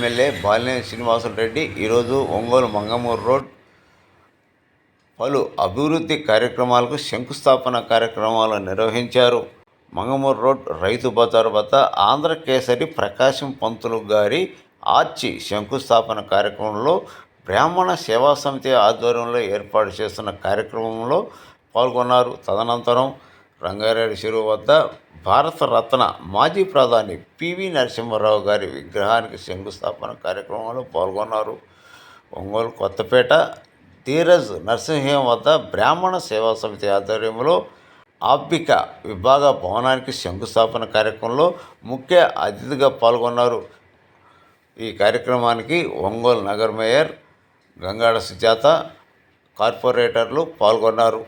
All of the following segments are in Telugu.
ఎమ్మెల్యే బాలినేని శ్రీనివాసులరెడ్డి ఈరోజు ఒంగోలు మంగమూరు రోడ్ పలు అభివృద్ధి కార్యక్రమాలకు శంకుస్థాపన కార్యక్రమాలు నిర్వహించారు. మంగమూరు రోడ్ రైతు బజారు వద్ద ఆంధ్రకేసరి ప్రకాశం పంతులు గారి ఆర్చి శంకుస్థాపన కార్యక్రమంలో బ్రాహ్మణ సేవా సమితి ఆధ్వర్యంలో ఏర్పాటు చేస్తున్న కార్యక్రమంలో పాల్గొన్నారు. తదనంతరం రంగారెడ్డి చెరువు వద్ద భారతరత్న మాజీ ప్రధాని పివి నరసింహారావు గారి విగ్రహానికి శంకుస్థాపన కార్యక్రమంలో పాల్గొన్నారు. ఒంగోలు కొత్తపేట ధీరజ్ నరసింహం వద్ద బ్రాహ్మణ సేవా సమితి ఆధ్వర్యంలో ఆప్పిక విభాగ భవనానికి శంకుస్థాపన కార్యక్రమంలో ముఖ్య అతిథిగా పాల్గొన్నారు. ఈ కార్యక్రమానికి ఒంగోలు నగర మేయర్ గంగాడ సుజాత, కార్పొరేటర్లు పాల్గొన్నారు.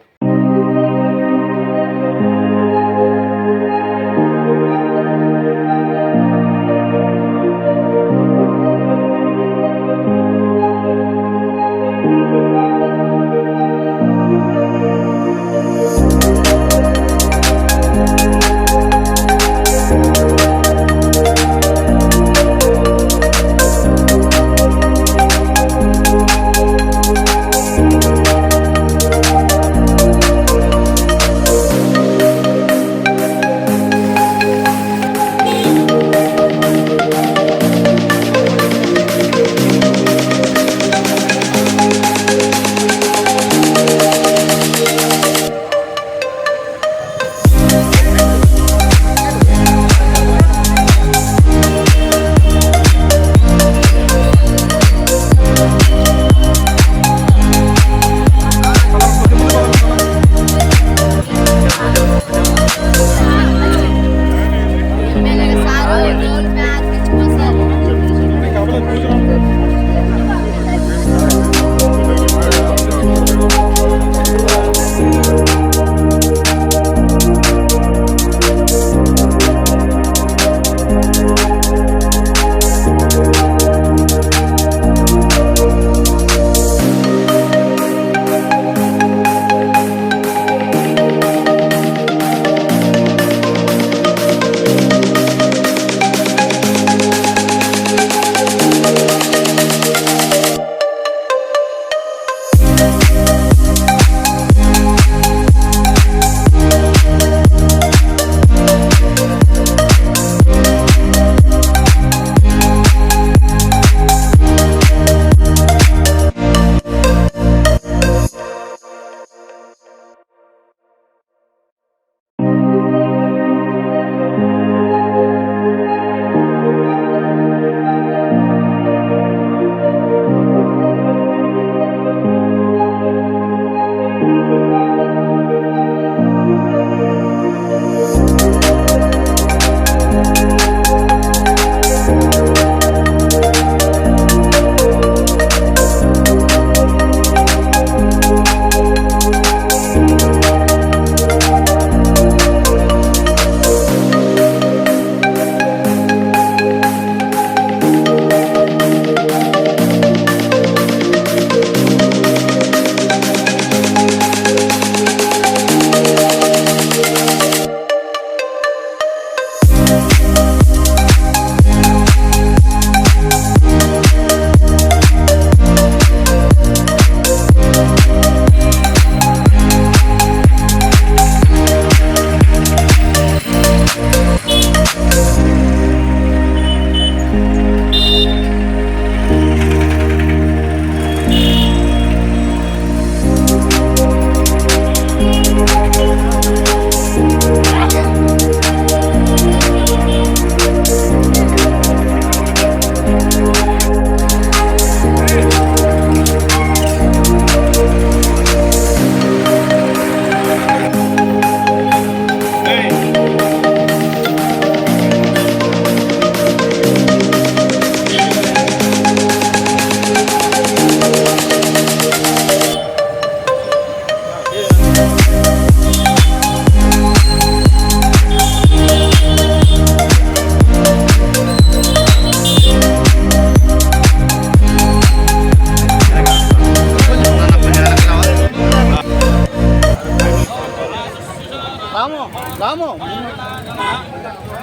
రాము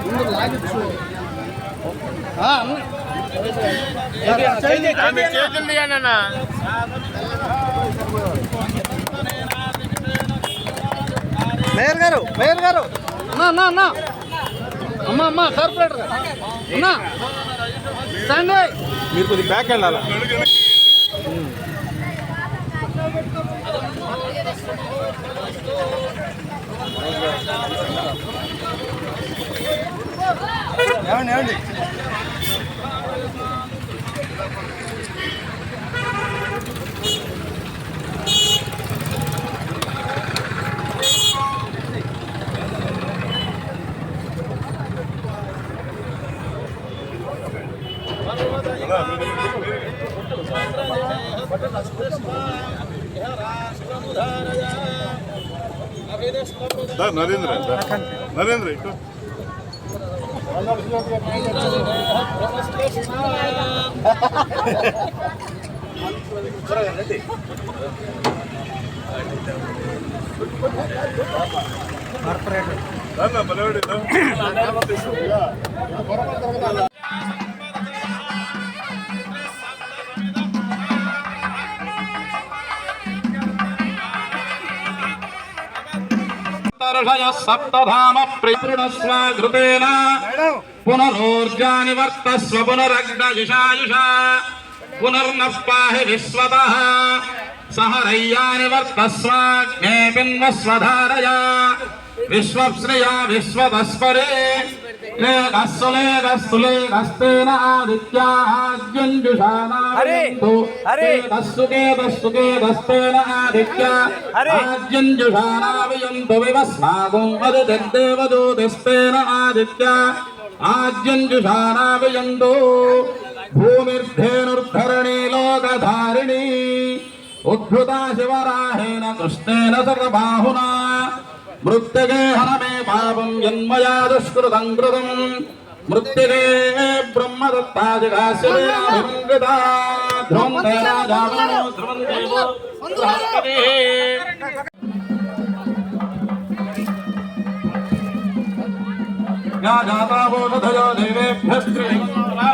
ముందు లాగించు మేయర్ గారు అన్నా అన్నా అమ్మా అమ్మా కార్పొరేటర్ అన్నా స్టాండ్ మీరు కొద్దిగా బ్యాక్ వెళ్ళాలా ఏమండి నరేంద్ర ఇటు సప్తధామ ప్రియృణస్వ ఘృతేన పునరోర్జాని వర్తస్వ పునరగ్నయుషాయుష పునర్నః పాహి విశ్వతః సహరయ్యాని వర్తస్వాగ్నే పిన్వస్వధారయా విశ్వశ్రియా విశ్వతస్పరే లేదస్సులేదస్సులేదస్తేన ఆదిత్యాజ్యంజుషానావియంతు లేదస్సుకేదస్సుకేదస్తేన ఆదిత్యా ఆజ్యంజుషానావియంతు వివస్మాగం వదదేవదూతస్తేన ఆదిత్యా ఆజ్యంజుషానావియంతు భూమిర్ధేనుర్ధరణీ లోకధారిణీ ఉద్ధృతా శివరాహేన కృష్ణేన సర్వబాహునా మృత్తిగే హనమే పాపం యన్మయా దుష్కృతం కృతం మృత్తిగే బ్రహ్మదత్తాదిగాశిరేణాభిమంగతా ధ్రువం తేనాజామనో ధ్రువం దేవో బృహస్పతిః యా జాతావో దధయో దేవేభ్యస్త్రిలింగోలా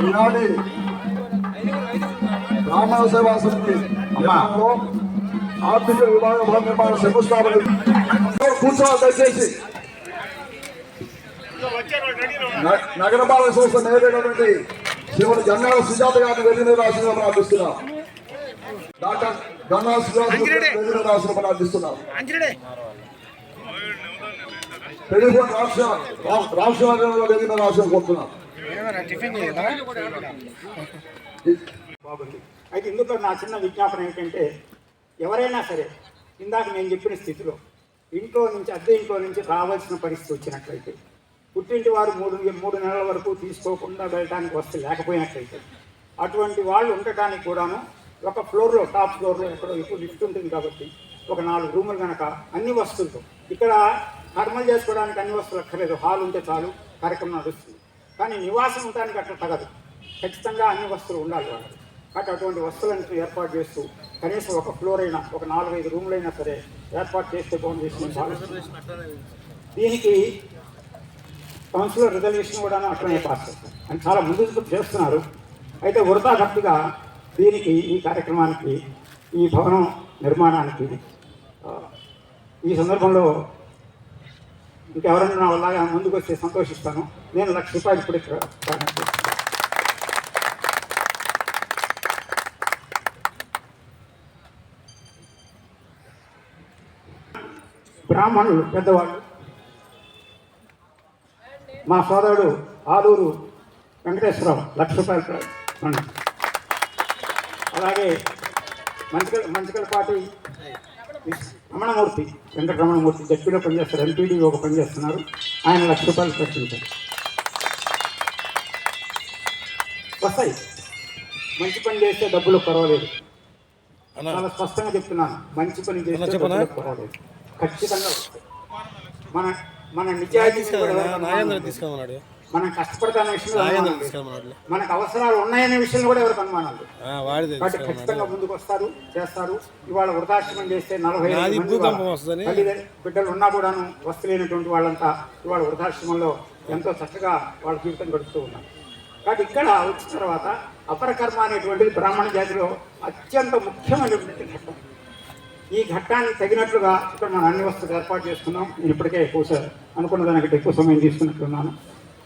ఈనాటి గ్రామ సేవా సమితి ఆర్థిక విభాగ భవన నిర్మాణ శంకుస్థాపన కూర్చోవాలి దయచేసి. నగరపాలక సంస్థ నేరైనటువంటి శ్రీమతి గన్నాల సుజాత గారిని వెళ్లిన రాసిన ప్రార్థిస్తున్నాం. డాక్టర్ గన్నాల సుజాత వెళ్లిన రాసిన ప్రార్థిస్తున్నాం. టెలిఫోన్ రాష్ట్ర వెళ్లిన రాసిన కోరుతున్నాం. అయితే ఇందులో నా చిన్న విజ్ఞాపన ఏంటంటే ఎవరైనా సరే ఇందాక నేను చెప్పిన స్థితిలో ఇంట్లో నుంచి అద్దె ఇంట్లో నుంచి రావాల్సిన పరిస్థితి వచ్చినట్లయితే పుట్టింటి వారు మూడు నెలల వరకు తీసుకోకుండా వెళ్ళడానికి వస్తే లేకపోయినట్లయితే అటువంటి వాళ్ళు ఉండటానికి కూడాను ఒక ఫ్లోర్లో టాప్ ఫ్లోర్లో ఎక్కడో ఎక్కువ లిఫ్ట్ ఉంటుంది కాబట్టి ఒక 4 రూములు కనుక అన్ని వస్తువులతో ఇక్కడ కర్మలు చేసుకోవడానికి అన్ని వస్తువులు అక్కర్లేదు, హాల్ ఉంటే చాలు కార్యక్రమం నడుస్తుంది. కానీ నివాసం ఉండడానికి అట్లా తగదు, ఖచ్చితంగా అన్ని వస్తువులు ఉండాలి వాళ్ళు. కాబట్టి అటువంటి వస్తువులను ఏర్పాటు చేస్తూ కనీసం ఒక ఫ్లోర్ అయినా ఒక 4-5 రూములైనా సరే ఏర్పాటు చేస్తే బాగుంది. దీనికి కౌన్సిలర్ రిజర్వేషన్ కూడా అట్లనే పాస్ చేస్తారు అని చాలా ముందు చేస్తున్నారు. అయితే వృధా భక్తిగా దీనికి ఈ కార్యక్రమానికి ఈ భవనం నిర్మాణానికి ఈ సందర్భంలో ఇంకెవరైనా నా వల్ల ముందుకు వస్తే సంతోషిస్తాను. నేను ₹1,00,000 ఇప్పుడు ఇక్కడ బ్రాహ్మణులు పెద్దవాళ్ళు మా సోదరుడు ఆలూరు వెంకటేశ్వరరావు ₹1,00,000 అలాగే మంచికలపాటి రమణమూర్తి వెంకటరమణమూర్తి జడ్పీలో పనిచేస్తారు, ఎంపీడీ ఒక పనిచేస్తున్నారు, ఆయన ₹1,00,000 ప్రశ్నించారు. వస్తాయి, మంచి పని చేస్తే డబ్బులు పర్వాలేదు, చాలా స్పష్టంగా చెప్తున్నాను, మంచి పని చేస్తే డబ్బులు పర్వాలేదు, ఖచ్చితంగా వస్తాయి. మన నిజాయితీ మనం కష్టపడతానే విషయంలో మనకు అవసరాలు ఉన్నాయనే విషయంలో కూడా ఎవరికి అనుమానాలు కాబట్టి ఖచ్చితంగా ముందుకు వస్తారు, చేస్తారు. ఇవాళ వృద్ధాశ్రమం చేస్తే 45 బిడ్డలు ఉన్నా కూడాను వస్తులేనటువంటి వాళ్ళంతా ఇవాళ వృద్ధాశ్రమంలో ఎంతో చక్కగా వాళ్ళ జీవితం గడుపుతూ ఉన్నారు. కాబట్టి ఇక్కడ వచ్చిన తర్వాత అపరకర్మ అనేటువంటిది బ్రాహ్మణ జాతిలో అత్యంత ముఖ్యమైనటువంటి ఘట్టం. ఈ ఘట్టానికి తగినట్లుగా ఇక్కడ మనం అన్ని వస్తువులు ఏర్పాటు చేసుకున్నాం. నేను ఇప్పటికే ఎక్కువ అనుకున్న దానికంటే ఎక్కువ సమయం తీసుకున్నట్లున్నాను.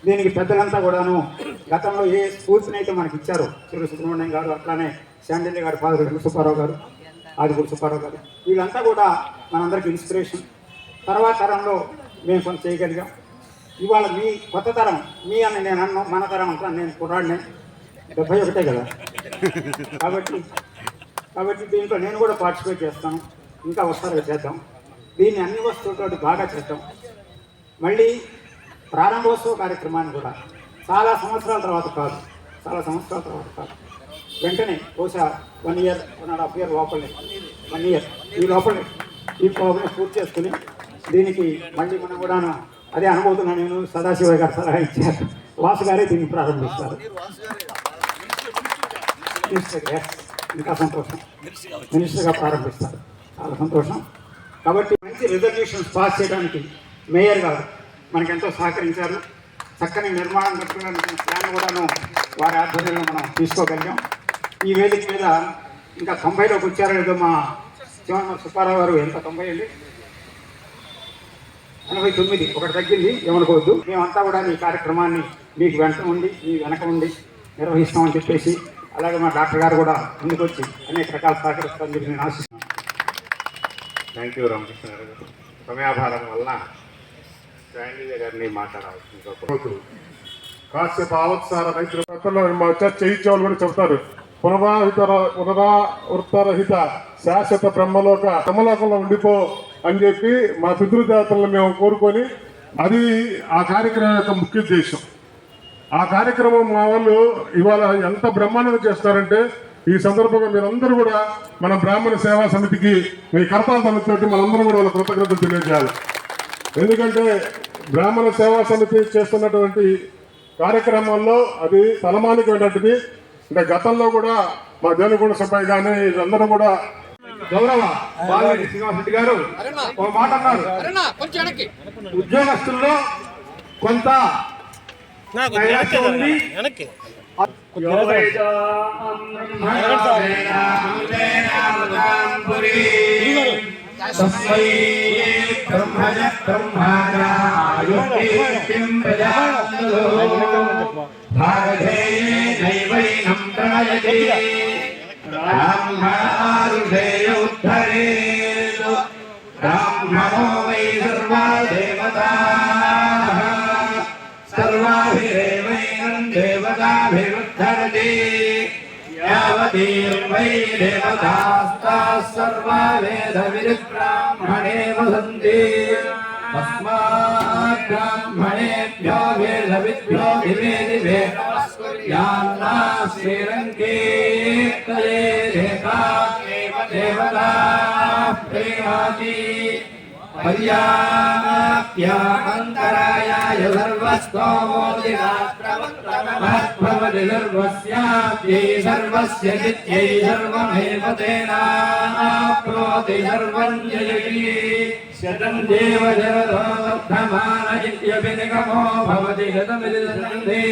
దీనికి పెద్దలంతా కూడాను గతంలో ఏ స్ఫూర్తినైతే మనకి ఇచ్చారో, చిరు సుబ్రహ్మణ్యం గారు, అట్లానే శాండిల్య గారి ఫాదర్ సుబ్బారావు గారు, ఆదిపూడి సుబ్బారావు గారు, వీళ్ళంతా కూడా మనందరికీ ఇన్స్పిరేషన్. తర్వాత తరంలో మేము కొంత చేయగలిగాం. ఇవాళ మీ కొత్త తరం, మీ అని నేను అన్నాను, మన తరం అంటాను, నేను కుర్రాడిని 71 కదా. కాబట్టి దీంట్లో నేను కూడా పార్టిసిపేట్ చేస్తాను. ఇంకా వస్తారుగా చేద్దాం. దీన్ని అన్ని వస్తువులతో బాగా చేద్దాం. మళ్ళీ ప్రారంభోత్సవ కార్యక్రమాన్ని కూడా చాలా సంవత్సరాల తర్వాత కాదు, వెంటనే బహుశా 1 year 1.5 year లోపలే, 1 year ఈ లోపలే పూర్తి చేసుకుని దీనికి మళ్ళీ మనం కూడాను అదే అనుభూతున్నాను. నేను సదాశివ గారు సలహా ఇచ్చారు, వాసు గారే దీన్ని ప్రారంభిస్తారు. ఇంకా సంతోషం, మినిస్టర్గా ప్రారంభిస్తారు, చాలా సంతోషం. కాబట్టి మంచి రిజర్వేషన్స్ పాస్ చేయడానికి మేయర్ గారు మనకెంతో సహకరించారు. చక్కని నిర్మాణం కట్టుకోవడానికి ప్లాన్ కూడాను వారి ఆధ్వర్యంలో మనం తీసుకోగలిగాం. ఈ వేదిక మీద ఇంకా 90లోకి వచ్చారో లేదో మా శివన్న సుబ్బారావు గారు, ఎంత 90 అండి, 89, ఒకటి తగ్గింది, ఏమనుకోవద్దు. మేమంతా కూడా ఈ కార్యక్రమాన్ని మీకు వెనక ఉండి నిర్వహిస్తామని చెప్పేసి, అలాగే మా డాక్టర్ గారు కూడా ముందుకొచ్చి అనేక రకాల సహకరిస్తారని చెప్పి నేను ఆశిస్తున్నాను. థ్యాంక్ యూ రామకృష్ణ గారు. సమయాభారం వల్ల శాండిల్య గారిని మాట్లాడాల్సింది. కాశ్యప అవత్సార రైతులు మా చర్చ చేయించేవాళ్ళు కూడా చెప్తారు, పునరావృతరహిత శాశ్వత బ్రహ్మలోకంలో ఉండిపో అని చెప్పి మా పితృదేవతలను మేము కోరుకొని, అది ఆ కార్యక్రమం యొక్క ముఖ్య ఉద్దేశం. ఆ కార్యక్రమం మా వాళ్ళు ఇవాళ ఎంత బ్రహ్మాండంగా చేస్తారంటే, ఈ సందర్భంగా మీరందరూ కూడా మన బ్రాహ్మణ సేవా సమితికి, మీ కర్తాల సమితితోటి మనందరం కూడా వాళ్ళ కృతజ్ఞతలు తెలియజేయాలి. ఎందుకంటే బ్రాహ్మణ సేవా సమితి చేస్తున్నటువంటి కార్యక్రమాల్లో అది తలమానికమైనటువంటిది. అంటే గతంలో కూడా మా దేనిగూడ సభ్య కానీ వీళ్ళందరూ కూడా గౌరవ బాలరెడ్డి శ్రీనివాసరెడ్డి గారు ఒక మాట అన్నారు, ఉద్యోగస్తుల్లో కొంత ఉంది. బ్రాహ్మణో వై సర్వా దేవతా సర్వాభిరేవైనం దేవతాభిరుద్ధరతి యావతీర్వై దేవతాస్తాః సర్వా వేద విద్బ్రాహ్మణే వదంతి తస్మాత్ బ్రాహ్మణేభ్యో వేదవిద్భ్యో దివే దివే నమస్కుర్యాన్నా శ్రీరంకేతయే దేవతాయేవ దేవతా ప్రేమాతి పర్యాప్యామంతరాయాయ సర్వస్తోమోదినాత్రవత్రమహద్భవతి సర్వస్యాప్యై సర్వస్య నిత్యై సర్వమేవ తేనాప్నోతి సర్వం జయతి శతం దేవ జరదో వర్ధమాన ఇత్యపి నిగమో భవతి గతమిది సంధే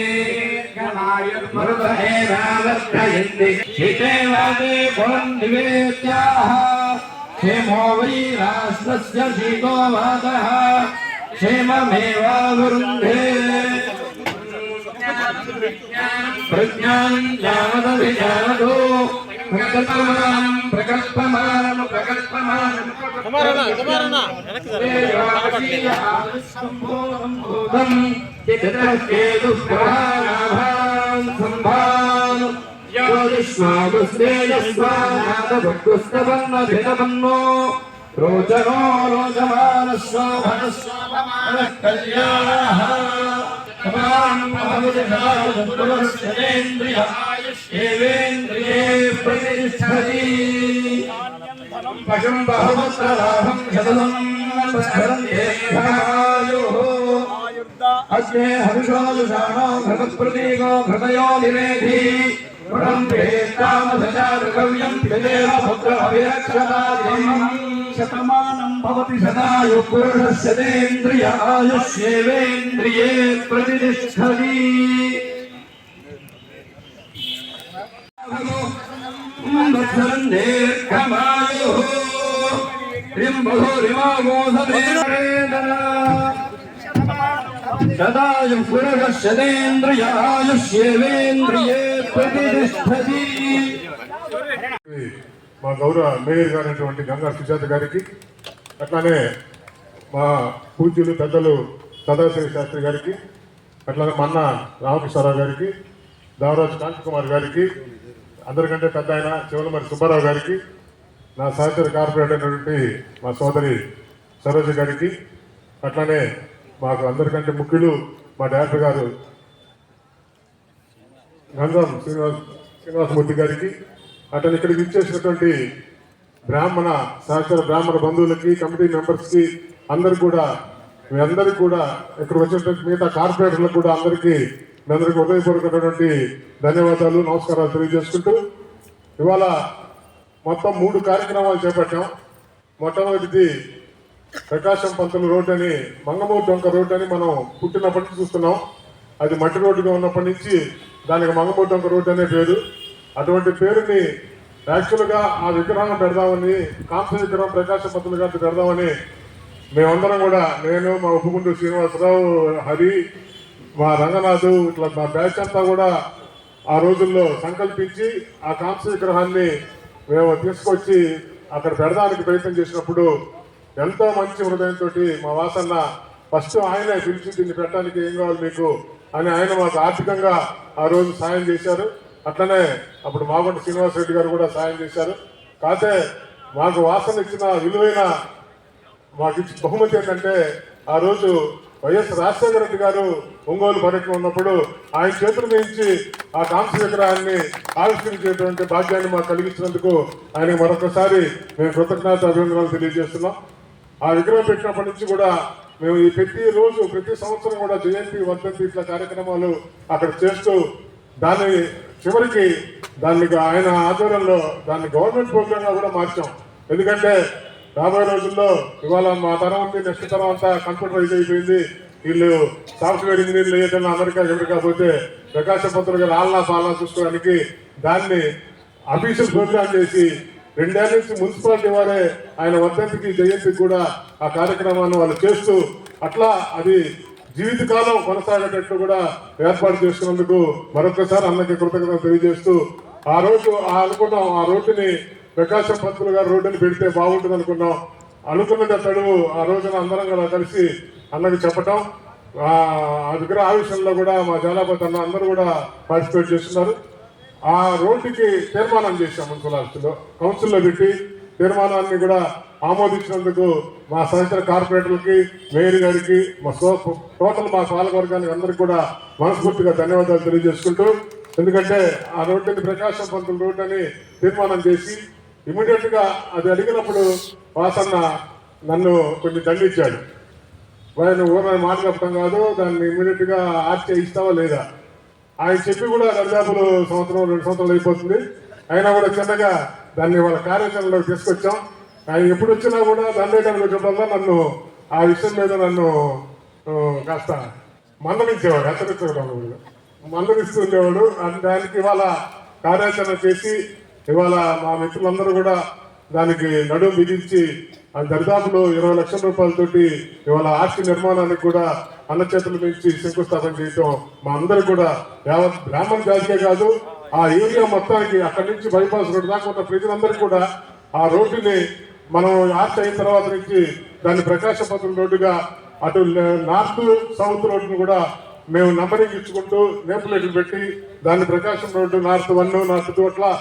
గణాయుర్మరుదేవావర్ధయంతి శితే వాదే పురం నివేద్యాః क्षेमो वै राष्ट्रस्य शीतो वातः क्षेममेवावरुन्धे प्रज्ञानं यावदभिजानतो प्रकल्पमानं संभान योजिष्वागुस्तेजस्वानादभुस्तपन्नभितपन्नो रोचनो रोचमानस्वाभनस्वाभमानः कल्याणः समानमभविष्येन्द्रिये प्रतिष्ठति पशुं बहुपुत्रलाभं शतदं स्मरन्त्येभ्यायुः अग्ने हविषोजुषाणो घृतप्रतीको घृतयो निवेधि पुरं वेत्तामधचारुकव्यम् శతమానం భవతి శతాయు పురుషస్యేంద్రియ ఆయుష్యేవేంద్రియే ప్రతిష్టతి. శతాయు పురుషస్యేంద్రియ ఆయుష్యేవేంద్రియే ప్రతిష్టతి. మా గౌరవ మేయర్ గారైనటువంటి గంగా సుజాత గారికి, అట్లానే మా పూజ్యులు పెద్దలు సదాశివ శాస్త్రి గారికి, అట్లానే మన్న రామకృష్ణారావు గారికి, దావరాజు కాంతికుమార్ గారికి, అందరికంటే పెద్ద ఆయన చివరిమరి సుబ్బారావు గారికి, నా సహచర కార్పొరేటర్ అయినటువంటి మా సోదరి సరోజ గారికి, అట్లానే మాకు అందరికంటే ముఖ్యులు మా డైరెక్టర్ గారు గంగం శ్రీనివాసమూర్తి గారికి, అతను ఇక్కడికి ఇచ్చేసినటువంటి బ్రాహ్మణ సహచర బ్రాహ్మణ బంధువులకి, కమిటీ మెంబర్స్కి, అందరికి కూడా మీ అందరికీ కూడా ఇక్కడ వచ్చినటువంటి మిగతా కార్పొరేటర్లకు కూడా అందరికీ మీ అందరికీ హృదయపూర్వకమైనటువంటి ధన్యవాదాలు, నమస్కారాలు తెలియజేసుకుంటూ ఇవాళ మొత్తం 3 కార్యక్రమాలు చేపట్టాం. మొట్టమొదటిది ప్రకాశం పంతులు రోడ్ అని, మంగమూరు డొంక రోడ్ అని మనం పుట్టినప్పటి నుంచి చూస్తున్నాం. అది మట్టి రోడ్డుగా ఉన్నప్పటి నుంచి దానికి మంగమూరు డొంక రోడ్ అనే పేరు. అటువంటి పేరుని యాక్చువల్గా ఆ విగ్రహం పెడదామని, కాంస్య విగ్రహం ప్రకాశం పంతులు గారిని పెడదామని మేమందరం కూడా, నేను మా ఉప్పుగుండు శ్రీనివాసరావు, హరి, మా రంగనాథ్, ఇట్లా మా బ్యాచ్ అంతా కూడా ఆ రోజుల్లో సంకల్పించి ఆ కాంస్య విగ్రహాన్ని మేము తీసుకొచ్చి అక్కడ పెడడానికి ప్రయత్నం చేసినప్పుడు ఎంతో మంచి హృదయంతో మా వాసన్న ఫస్ట్ ఆయనే పిలిచి దీన్ని పెట్టడానికి ఏం కావాలి మీకు అని ఆయన మాకు ఆర్థికంగా ఆ రోజు సాయం చేశారు. అట్లనే అప్పుడు మాగుంట శ్రీనివాసరెడ్డి గారు కూడా సాయం చేశారు. కాకపోతే మాకు వాసన ఇచ్చిన విలువైన మాకు ఇచ్చిన బహుమతి ఏంటంటే, ఆ రోజు వైఎస్ రాజశేఖర రెడ్డి గారు ఒంగోలు పర్యటన ఉన్నప్పుడు ఆయన చేతుల నుంచి ఆ కాంస్య విగ్రహాన్ని ఆవిష్కరించేటువంటి భాగ్యాన్ని మాకు కలిగించినందుకు ఆయనకు మరొకసారి మేము కృతజ్ఞత అభినందనలు తెలియజేస్తున్నాం. ఆ విగ్రహం పెట్టినప్పటి నుంచి కూడా మేము ఈ ప్రతి సంవత్సరం కూడా జయంతి, వర్ధంతి ఇట్లా కార్యక్రమాలు అక్కడ చేస్తూ దాన్ని చివరికి ఆయన ఆధ్వర్యంలో దాన్ని గవర్నమెంట్ ప్రోగ్రామ్ గా కూడా మార్చాం. ఎందుకంటే రాబోయే రోజుల్లో ఇవాళ మా తరం ఉంది, నెక్స్ట్ తరం అంతా కంప్యూటరైజ్ అయిపోయింది. వీళ్ళు సాఫ్ట్వేర్ ఇంజనీర్లు ఏదైనా అమెరికా పోతే ప్రకాశం పంతులు గారు ఆలనా పాలనా చూసుకోవడానికి దాన్ని అఫీషియల్ ప్రోగ్రామ్ చేసి 2 ఏళ్ల నుంచి మున్సిపాలిటీ వారే ఆయన వర్ధంతికి, జయంతికి కూడా ఆ కార్యక్రమాన్ని వాళ్ళు చేస్తూ అట్లా అది జీవితకాలం కొనసాగేటట్టు కూడా ఏర్పాటు చేసుకున్నందుకు మరొకసారి అన్నకి కృతజ్ఞత తెలియజేస్తూ, ఆ రోజు అనుకున్నాం ఆ రోడ్డుని ప్రకాశం పంతులు గారు రోడ్డుని పెడితే బాగుంటుంది అనుకున్నది అతడు ఆ రోజున అందరం కూడా కలిసి అన్నకి చెప్పటం, ఆ విగ్రహ ఆవిష్కరణలో కూడా మా జాలాపతి అన్న అందరూ కూడా పార్టిసిపేట్ చేస్తున్నారు. ఆ రోడ్డుకి తీర్మానం చేశాం మున్సిపల్ కౌన్సిల్లో పెట్టి తీర్మానాన్ని కూడా ఆమోదించినందుకు మా సహచర కార్పొరేటర్లకి, మేయర్ గారికి, మా టోటల్ మా పాలకవర్గానికి అందరికి కూడా మనస్ఫూర్తిగా ధన్యవాదాలు తెలియజేసుకుంటూ, ఎందుకంటే ఆ రోడ్డుని ప్రకాశం పంతులు రోడ్డు అని తీర్మానం చేసి ఇమీడియట్ గా అది అడిగినప్పుడు వాసన్న నన్ను కొంచెం దండించాడు. ఆయన ఊరని మాట చెప్పడం కాదు, దాన్ని ఇమీడియట్ గా ఆర్చే ఇస్తావా లేదా ఆయన చెప్పి కూడా దర్దాపులు 1-2 సంవత్సరాలు అయిపోతుంది. అయినా కూడా చిన్నగా దాన్ని వాళ్ళ కార్యాచరణలోకి తీసుకొచ్చాం. ఆయన ఎప్పుడు వచ్చినా కూడా దండేయడానికి వచ్చినప్పుడల్లా నన్ను ఆ విషయం మీద నన్ను కాస్త మందలించేవాడు, హెచ్చరించేవాడు, మందలిస్తూ ఉండేవాడు. దానికి ఇవాళ కార్యాచరణ చేసి ఇవాళ మా మిత్రులందరూ కూడా దానికి నడుము బిగించి అది దరిదాపులో 20 లక్షల రూపాయలతోటి ఇవాళ ఆర్చి నిర్మాణానికి కూడా అన్న చేతుల నుంచి శంకుస్థాపన చేయటం మా అందరూ కూడా యావత్ బ్రాహ్మణ జాతికే కాదు ఆ ఏరియా మొత్తానికి అక్కడి నుంచి బైపాస్ రోడ్డు దాకా ఉన్న ప్రజలందరికీ కూడా ఆ రోడ్డుని మనం ఆర్చ్ అయిన తర్వాత నుంచి దాన్ని ప్రకాశం పంతులు రోడ్డుగా అటు నార్త్ సౌత్ రోడ్డును కూడా మేము నంబరింగ్ ఇచ్చుకుంటూ నేమ్ ప్లేట్లు పెట్టి దాన్ని ప్రకాశం రోడ్డు నార్త్ 1, నార్త్ 2 అట్లా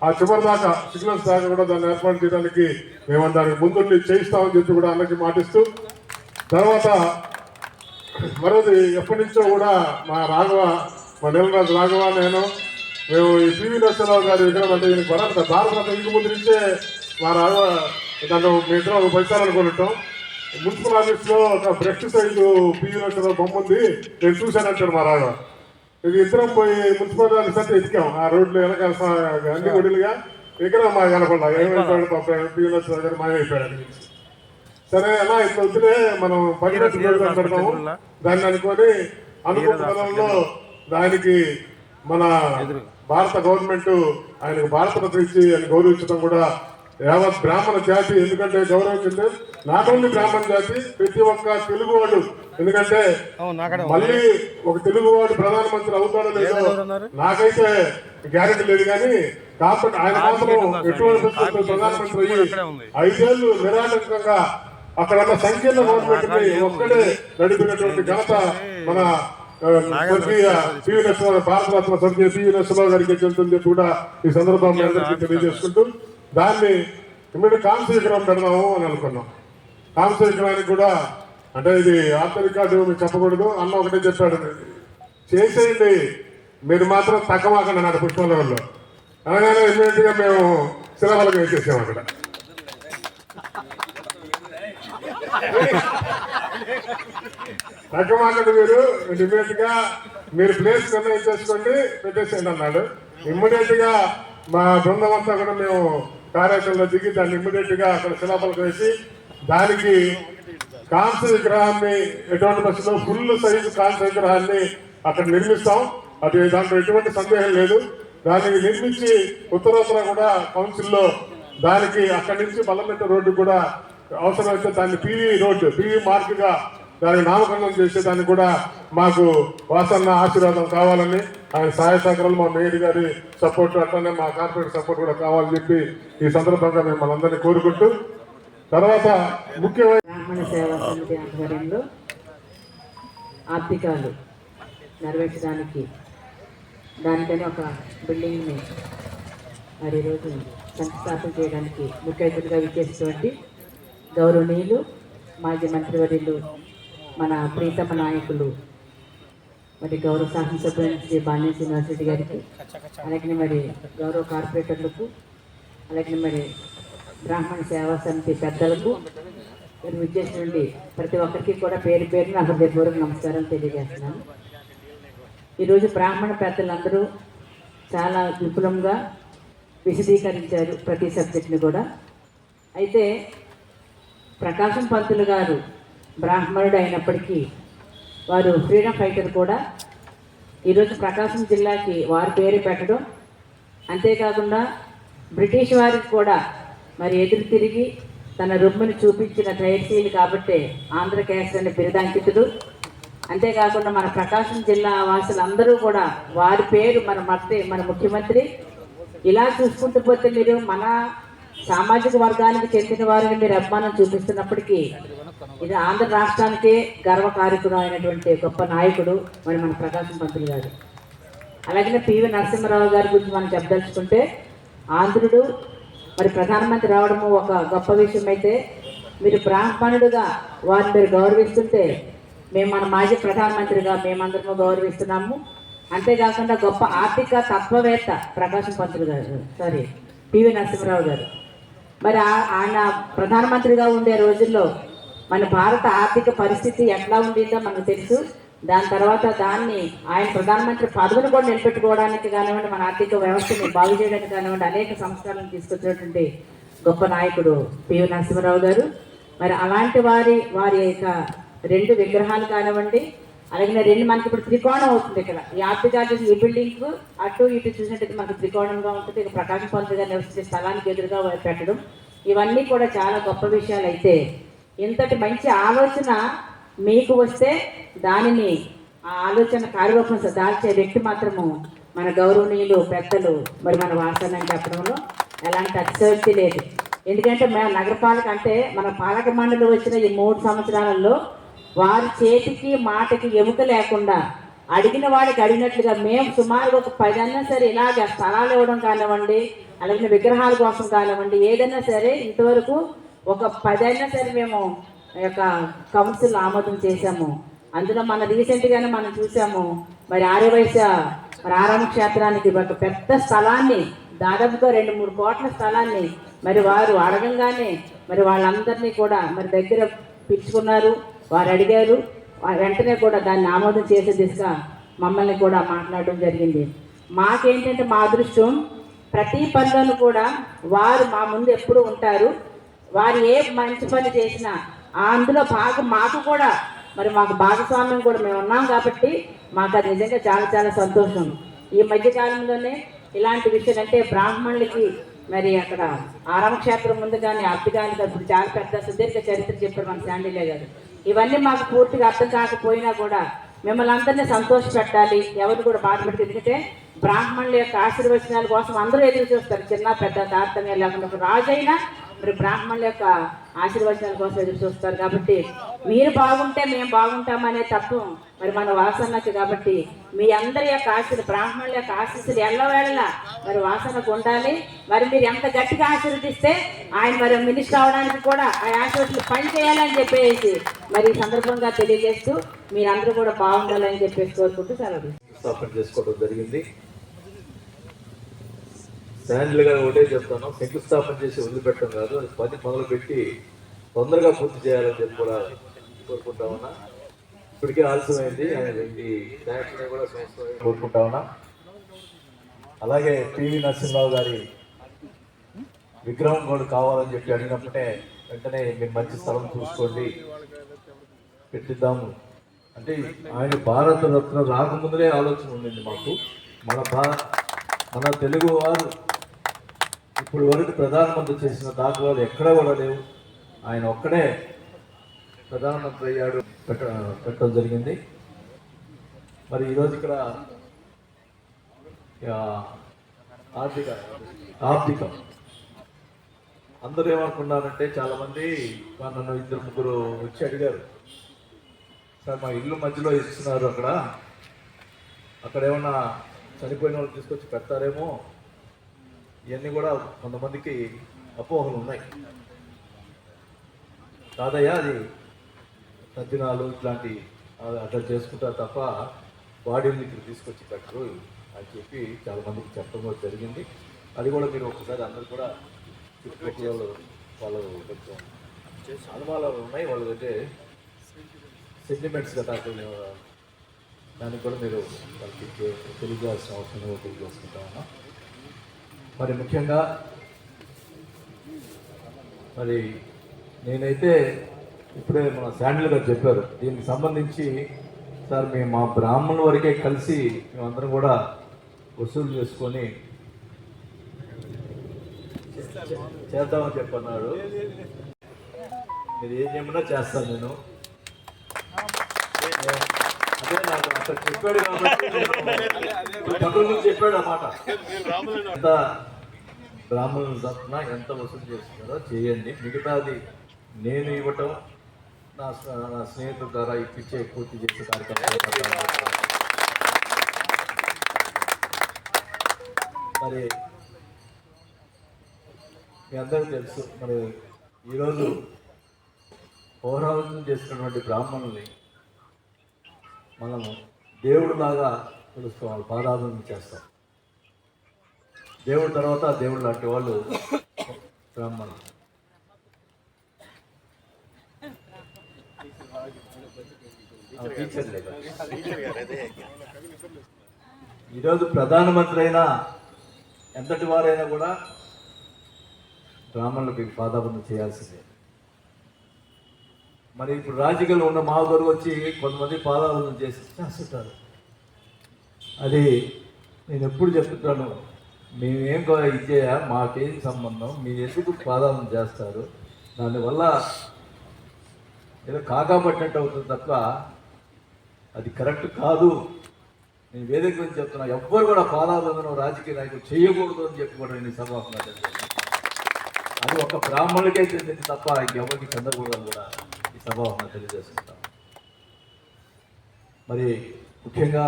ఆ చివరి దాకా సిగ్నల్స్ దాకా కూడా దాన్ని ఏర్పాటు చేయడానికి మేము దానికి ముందుండి చేయిస్తామని చెప్పి కూడా అన్నకి మాటిస్తూ, తర్వాత మరోది ఎప్పటి నుంచో కూడా మా నెలరాజు రాఘవ నేను మేము ఈ పివి నరసింహరావు గారి విగ్రహం అంటే ఈయనకి భారత ఇంటి ముందు నుంచే మా రాఘవ నన్ను మీ ఇద్దరం ఒక పరిసరాలనుకుంటాం. మున్సిపల్ ఆఫీస్లో ఒక బ్రెస్ట్ సైజు పివి నరసింహరావు బొమ్మ ఉంది, నేను చూశానంటాడు మా రాఘవ. ఇది ఇద్దరం పోయి మున్సిపల్ ఆఫీస్ అంటే ఎతికాం ఆ రోడ్లు వెనక అన్ని గుడిలుగా విగ్రహం మాకు కనపడ్డా ఏమైపోయాడు పాప పీఎస్ గారు మాయమైపోయాడు అక్కడి నుంచి. సరే అలా ఇట్లా వద్దులే మనం పర్యటన ప్రోగ్రాం పెడతాము దాన్ని అనుకొని అనుకున్న పదంలో దానికి మన భారత గవర్నమెంట్ ఆయనకు భారతరత్న ఇచ్చి ఆయన గౌరవించడం కూడా యావత్ బ్రాహ్మణ జాతి ఎందుకంటే గౌరవించింది నాట్ ఓన్లీ బ్రాహ్మణ జాతి ప్రతి ఒక్క తెలుగువాడు ఎందుకంటే మళ్ళీ ఒక తెలుగువాడు ప్రధానమంత్రి అవుతాడో లేదో నాకైతే గ్యారెంటీ లేదు కానీ కాబట్టి ఆయన మాత్రం ఎటువంటి ప్రధానమంత్రి అయ్యి 5 ఏళ్ళు నిరాటంకంగా అక్కడ ఉన్న సంకీర్ణ గవర్నమెంట్ ని ఒక్కడే నడిపినటువంటి ఘనత మన స్వర్గీయ పివి నరసింహ భారతరత్న స్వర్గీయ పివి నరసింహ గారికి చెందుతుంది కూడా ఈ సందర్భంలో అందరికీ తెలియజేసుకుంటూ దాన్ని ఇమ్మీడియట్ కాంస్య విగ్రహం పెడదాము అని అనుకున్నాం. కాంస్య విగ్రహానికి కూడా అంటే ఇది ఆర్థరికార్డు మీకు చెప్పకూడదు అన్న ఒకటే చెప్పాడు చేసేయండి మీరు మాత్రం తగ్గమాకండి అన్నాడు పుష్పలవల్లో అనగానే ఇమ్మీడియట్ గా మేము శిలవలకు వేసేసాం అక్కడ. తగ్గమాకండి మీరు ఇమ్మీడియట్ గా మీరు ప్లేస్ నిర్ణయం చేసుకోండి పెట్టేసేయండి అన్నాడు. ఇమ్మీడియట్ గా మా బృందం అంతా కూడా మేము కార్యాచరణలో దిగి దాన్ని ఇమ్మీడియట్ గా అక్కడ శిలాఫలకం వేసి దానికి కాంస్య విగ్రహాన్ని ఎటువంటి బస్సులో ఫుల్ సైజు కాంస్య విగ్రహాన్ని అక్కడ నిర్మిస్తాం. అది దాంట్లో ఎటువంటి సందేహం లేదు. దానికి నిర్మించి ఉత్తరోత్తర కూడా కౌన్సిల్లో దానికి అక్కడి నుంచి బల్లమెట్ట రోడ్డు కూడా అవసరమైతే దాన్ని పివి మార్క్ గా దానికి నామకరణం చేసేదానికి కూడా మాకు వాసన్న ఆశీర్వాదం కావాలని ఆయన సహాయ సహకారాలు మా మేయర్ గారి సపోర్ట్ అట్లనే మా కార్పొరేట్ సపోర్ట్ కూడా కావాలని చెప్పి ఈ సందర్భంగా మేము మనందరినీ కోరుకుంటూ తర్వాత ముఖ్యమైన బ్రాహ్మణ సేవా సమితి ఆధ్వర్యంలో ఆర్థికాలు నెరవేర్చడానికి దానికని ఒక బిల్డింగ్ని మరి ఈరోజు శంకుస్థాపన చేయడానికి ముఖ్య అతిథిగా విచ్చేసినటువంటి గౌరవనీయులు మాజీ మంత్రివర్యులు మన ప్రీతమ నాయకులు మరి గౌరవ శాసనసభ్యులు శ్రీ బాలినేని శ్రీనివాసరెడ్డి గారికి అలాగే మరి గౌరవ కార్పొరేటర్లకు అలాగే మరి బ్రాహ్మణ సేవా సమితి పెద్దలకు మీరు విచ్చేసినటువంటి ప్రతి ఒక్కరికి కూడా పేరు పేరు నా హృదయపూర్వక నమస్కారం తెలియజేస్తున్నాను. ఈరోజు బ్రాహ్మణ పెద్దలందరూ చాలా విపులంగా విశదీకరించారు ప్రతి సబ్జెక్ట్ని కూడా. అయితే ప్రకాశం పంతులు గారు బ్రాహ్మణుడు అయినప్పటికీ వారు ఫ్రీడమ్ ఫైటర్ కూడా. ఈరోజు ప్రకాశం జిల్లాకి వారి పేరు పెట్టడం అంతేకాకుండా బ్రిటిష్ వారికి కూడా మరి ఎదురు తిరిగి తన రొమ్ముని చూపించిన ధైర్యశీలి కాబట్టే ఆంధ్రకేసరి అని బిరుదాంకితుడు. అంతేకాకుండా మన ప్రకాశం జిల్లా వాసులందరూ కూడా వారి పేరు మన ముఖ్యమంత్రి. ఇలా చూసుకుంటూ పోతే మీరు మన సామాజిక వర్గానికి చెందిన వారిని మీరు అభిమానం చూపిస్తున్నప్పటికీ ఇది ఆంధ్ర రాష్ట్రానికే గర్వకారకుడు అయినటువంటి గొప్ప నాయకుడు మరి మన ప్రకాశం పంతులు గారు. అలాగే పివి నరసింహారావు గారి గురించి మనం చెప్పదలుచుకుంటే ఆంధ్రుడు మరి ప్రధానమంత్రి రావడము ఒక గొప్ప విషయం. అయితే మీరు బ్రాహ్మణుడుగా వారిని మీరు గౌరవిస్తుంటే మేము మన మాజీ ప్రధానమంత్రిగా మేమందరము గౌరవిస్తున్నాము. అంతేకాకుండా గొప్ప ఆర్థిక తత్వవేత్త ప్రకాశం పంతులు గారు పివి నరసింహారావు గారు. మరి ఆయన ప్రధానమంత్రిగా ఉండే రోజుల్లో మన భారత ఆర్థిక పరిస్థితి ఎట్లా ఉండిందో మనకు తెలుసు. దాని తర్వాత దాన్ని ఆయన ప్రధానమంత్రి పదవిని కూడా నిలబెట్టుకోవడానికి కానివ్వండి, మన ఆర్థిక వ్యవస్థని బాగు చేయడానికి కానివ్వండి అనేక సంస్కరణలు తీసుకొచ్చినటువంటి గొప్ప నాయకుడు పివి నరసింహారావు గారు. మరి అలాంటి వారి యొక్క 2 విగ్రహాలు కానివ్వండి, అలాగే 2 మనకి ఇప్పుడు త్రికోణం అవుతుంది. ఇక్కడ ఈ ఆర్థిక ఈ బిల్డింగ్ అటు ఇటు చూసినట్టయితే మనకు త్రికోణంగా ఉంటుంది. ఇక ప్రకాశం పంతులు గారు నివసించే స్థలానికి ఎదురుగా పెట్టడం ఇవన్నీ కూడా చాలా గొప్ప విషయాలు. అయితే ఇంతటి మంచి ఆలోచన మీకు వస్తే దానిని ఆ ఆలోచన కార్యరూపం దాల్చే వ్యక్తి మాత్రము మన గౌరవనీయులు పెద్దలు మరి మన వాసన అని చెప్పడంలో ఎలాంటి అతిశయోక్తి లేదు. ఎందుకంటే మేము నగరపాలక అంటే మన పాలక మండలి వచ్చిన ఈ 3 సంవత్సరాలలో వారి చేతికి మాటకి ఎముక లేకుండా అడిగిన వాడికి అడిగినట్లుగా మేము సుమారు ఒక 10 అయినా సరే ఇలాగ స్థలాలు ఇవ్వడం కానివ్వండి, అలాగే విగ్రహాల కోసం కానివ్వండి, ఏదైనా సరే ఇంతవరకు ఒక 10 అయినా సరే మేము యొక్క కౌన్సిల్ ఆమోదం చేశాము. అందులో మన రీసెంట్గానే మనం చూసాము మరి ఆర్యవైశ్య మరి ఆరామ క్షేత్రానికి ఒక పెద్ద స్థలాన్ని దాదాపుగా 2-3 కోట్ల స్థలాన్ని మరి వారు అడగంగానే మరి వాళ్ళందరినీ కూడా మరి దగ్గర పిలుచుకున్నారు. వారు అడిగారు, వెంటనే కూడా దాన్ని ఆమోదం చేసే దిశగా మమ్మల్ని కూడా మాట్లాడడం జరిగింది. మాకేంటంటే మా అదృష్టం ప్రతి పనిలోనూ కూడా వారు మా ముందు ఎప్పుడు ఉంటారు. వారు ఏ మంచి పని చేసినా అందులో భాగం మాకు కూడా, మరి మాకు భాగస్వామ్యం కూడా మేము ఉన్నాం కాబట్టి మాకు అది నిజంగా చాలా చాలా సంతోషం. ఈ మధ్యకాలంలోనే ఇలాంటి విషయాలు అంటే బ్రాహ్మణులకి మరి అక్కడ ఆరామక్షేత్రం ముందు కానీ అర్థగాని ఇప్పుడు చాలా పెద్ద సుదీర్ఘ చరిత్ర చెప్పారు మన శాండిలే గారు. ఇవన్నీ మాకు పూర్తిగా అర్థం కాకపోయినా కూడా మిమ్మల్ని అందరినీ సంతోష పెట్టాలి, ఎవరు కూడా బాధపడి. ఎందుకంటే బ్రాహ్మణుల యొక్క ఆశీర్వచనాల కోసం అందరూ ఎదురు చూస్తారు, చిన్న పెద్ద తారతమ్యం లేకుండా. ఒక రాజైనా మరి బ్రాహ్మణుల యొక్క ఆశీర్వచనాల కోసం ఎదురు చూస్తారు. కాబట్టి మీరు బాగుంటే మేము బాగుంటామనే తత్వం మరి మన వాసనకి. కాబట్టి మీ అందరి యొక్క బ్రాహ్మణుల యొక్క ఆశీస్సులు ఎల్లవేళలా మరి వాసనకు ఉండాలి. మరి మీరు ఎంత గట్టిగా ఆశీర్వదిస్తే ఆయన మరి మినిస్టర్ అవడానికి కూడా ఆ ఆశీర్వచనాలు పని చేయాలని చెప్పేసి మరి ఈ సందర్భంగా తెలియజేస్తూ మీరందరూ కూడా బాగుండాలని చెప్పేసి కోరుకుంటూ సెలవు స్థాపన చేసుకోవడం జరిగింది. శాండిల్ గారు ఒకటే చెప్తాను, శంకుస్థాపన చేసి వదిలిపెట్టడం కాదు, అది పని మొదలుపెట్టి తొందరగా పూర్తి చేయాలని చెప్పి కూడా కోరుకుంటా ఉన్నా. ఇప్పటికే ఆలస్యమైంది, ఆయన ఈ శాంక్షన్ కూడా కోరుకుంటా ఉన్నా. అలాగే పివి నరసింహరావు గారి విగ్రహం కూడా కావాలని చెప్పి అడిగినప్పుడే వెంటనే మీరు మంచి స్థలం చూసుకోండి పెట్టిద్దాము అంటే, ఆయన భారతరత్న రాకముందులే ఆలోచన ఉండింది మాకు. మన తెలుగు వారు ఇప్పుడు వరకు ప్రధానమంత్రి చేసిన దాఖలాలు ఎక్కడా కూడా లేవు. ఆయన ఒక్కడే ప్రధానమంత్రి అయ్యాడు, పెట్టడం జరిగింది. మరి ఈరోజు ఇక్కడ ఆర్థికం అందరూ ఏమనుకున్నారంటే, చాలామంది నన్ను 2-3 వచ్చి అడిగారు, సార్ మా ఇల్లు మధ్యలో ఇస్తున్నారు, అక్కడ ఏమన్నా చనిపోయిన వాళ్ళు తీసుకొచ్చి పెడతారేమో, ఇవన్నీ కూడా కొంతమందికి అపోహలు ఉన్నాయి. కాదయ్యా, అది తద్దినాలు ఇట్లాంటి అట్లా చేసుకుంటారు తప్ప బాడీని ఇక్కడ తీసుకొచ్చి పెట్టరు అని చెప్పి చాలామందికి చెప్పడం కూడా జరిగింది. అది కూడా మీరు ఒకసారి అందరూ కూడా చుట్టుపక్కల వాళ్ళు కొంచెం అనుమానాలు ఉన్నాయి, వాళ్ళు అయితే సెంటిమెంట్స్గా దాఖలు, దానికి కూడా మీరు వాళ్ళకి తెలియజేయాల్సిన అవసరం తెలియజేసుకుంటా ఉన్నాం. మరి ముఖ్యంగా మరి నేనైతే ఇప్పుడే మన శాండిల్ గారు చెప్పారు, దీనికి సంబంధించి సార్ మేము మా బ్రాహ్మణుల వరకే కలిసి మేమందరం కూడా వసూలు చేసుకొని చేద్దామని చెప్పన్నారు. మీరు ఏం చెప్పినా చేస్తాను నేను. అదే నాకు అక్కడ చెప్పాడు కాబట్టి చెప్పాడు అన్నమాట. ఎంత బ్రాహ్మణుల తరఫున ఎంత వసూలు చేస్తున్నారో చేయండి, మిగతాది నేను ఇవ్వటం నా స్నేహితుల ద్వారా ఇప్పించే పూర్తి చేసే కార్యక్రమం. మరి మీ అందరికీ తెలుసు, మరి ఈరోజు పౌరావృతం చేసినటువంటి బ్రాహ్మణుల్ని మనము దేవుడిలాగా పిలుస్తాం, వాళ్ళు పాదాలను చేస్తాం. దేవుడి తర్వాత దేవుడు లాంటి వాళ్ళు బ్రాహ్మణులు. ఈరోజు ప్రధానమంత్రి అయినా ఎంతటి వారైనా కూడా బ్రాహ్మణులకు పాదాబంధం చేయాల్సిందే. మరి ఇప్పుడు రాజకీయాలు ఉన్న మా దగ్గర వచ్చి కొంతమంది పాదాబంధం చేస్తుంటారు. అది నేను ఎప్పుడు చెప్తుంటాను, మేమేం ఇచ్చేయ మాకేం సంబంధం, మీరు ఎందుకు పాదాబంధం చేస్తారు, దానివల్ల ఏదో కాకాపట్టినట్టు అవుతుంది తప్ప అది కరెక్ట్ కాదు. నేను వేదిక గురించి చెప్తున్నా, ఎవ్వరు కూడా పాదాబంధనం రాజకీయ నాయకులు చేయకూడదు అని చెప్పి కూడా నేను సభాపంగా అది ఒక బ్రాహ్మణులకే చెందింది తప్ప ఇంకెవరికి చెందకూడదని కూడా ఈ సభాపంగా తెలియజేసుకుంటాం. మరి ముఖ్యంగా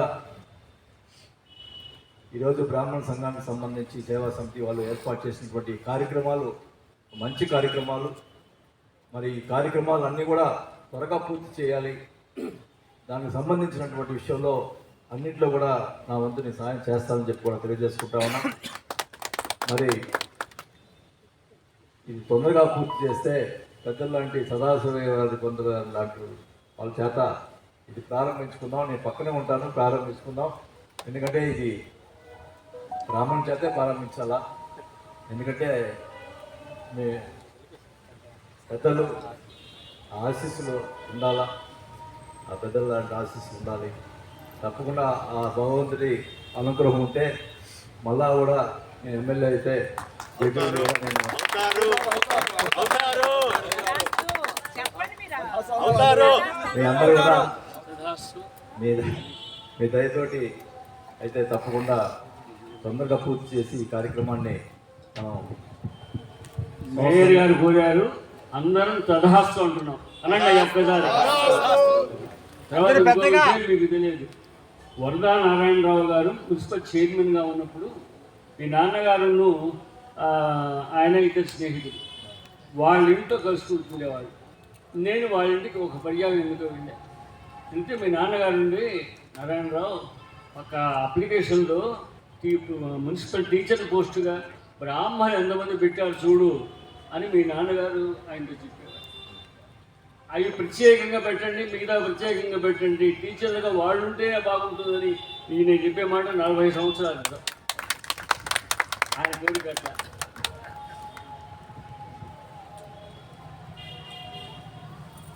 ఈరోజు బ్రాహ్మణ సంఘానికి సంబంధించి సేవా సమితి వాళ్ళు ఏర్పాటు చేసినటువంటి కార్యక్రమాలు మంచి కార్యక్రమాలు. మరి ఈ కార్యక్రమాలు అన్నీ కూడా త్వరగా పూర్తి చేయాలి. దానికి సంబంధించినటువంటి విషయంలో అన్నింటిలో కూడా నా వంతుని సాయం చేస్తానని చెప్పి కూడా తెలియజేసుకుంటా ఉన్నా. మరి ఇది తొందరగా పూర్తి చేస్తే పెద్దలు లాంటి సదాశివ గారి కొందరు లాంటి వాళ్ళ చేత ఇది ప్రారంభించుకుందాం. నేను పక్కనే ఉంటాను, ప్రారంభించుకుందాం. ఎందుకంటే ఇది బ్రాహ్మణ చేతే ప్రారంభించాలా. ఎందుకంటే మీ పెద్దలు ఆశీస్సులు ఉండాలా, ఆ పెద్దల లాంటి ఆశీస్సులు ఉండాలి. తప్పకుండా ఆ భగవంతుడి అనుగ్రహం ఉంటే మళ్ళా కూడా నేను ఎమ్మెల్యే అయితే నేను మీ అందరూ కూడా మీ దయతోటి అయితే తప్పకుండా తొందరగా పూర్తి చేసి ఈ కార్యక్రమాన్ని మేయర్ గారు కోరారు, అందరం తదహాస్తు అంటున్నాం. అలాగే మీకు తెలియదు, వరదా నారాయణరావు గారు మున్సిపల్ చైర్మన్గా ఉన్నప్పుడు మీ నాన్నగారును ఆయన ఇద్దరు స్నేహితులు వాళ్ళ ఇంట్లో కలిసి కూర్చుండేవాళ్ళు. నేను వాళ్ళ ఇంటికి ఒక పర్యాయం ఎందుకు వెళ్ళాను. అంటే మీ నాన్నగారు నుండి నారాయణరావు ఒక అప్లికేషన్లో మున్సిపల్ టీచర్ పోస్టుగా బ్రాహ్మణులు ఎంతమంది పెట్టారు చూడు అని మీ నాన్నగారు ఆయనతో చెప్పేవారు. అవి ప్రత్యేకంగా పెట్టండి, మిగతా ప్రత్యేకంగా పెట్టండి, టీచర్లుగా వాళ్ళు ఉంటేనే బాగుంటుందని నేను చెప్పే మాట 40 సంవత్సరాలు ఆయన కోరిక అట్లా.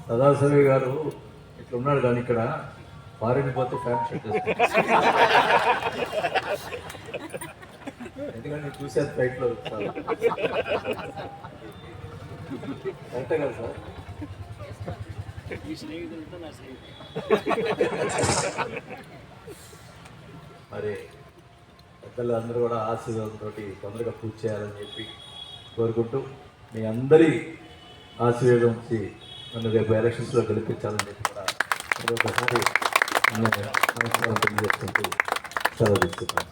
సదాశివి గారు ఇట్లా ఉన్నాడు, కానీ ఇక్కడ ఫారిన్ పోతే ఫ్యాన్ షర్ట్ ఎందుకంటే నేను చూసాను ఫ్లైట్లో. కరెక్టే కదా సార్? ఈ స్నేహితులతో నా స్నేహితులు. మరి పెద్దలు అందరూ కూడా ఆశీర్వాదంతో తొందరగా పూర్తి చేయాలని చెప్పి కోరుకుంటూ మీ అందరి ఆశీర్వాదం ఇచ్చి నన్ను రేపు ఎలక్షన్స్లో గెలిపించాలని చెప్పి కూడా ఒకసారి నమస్కారం తెలియజేసుకుంటూ సెలవు తీసుకుంటాను.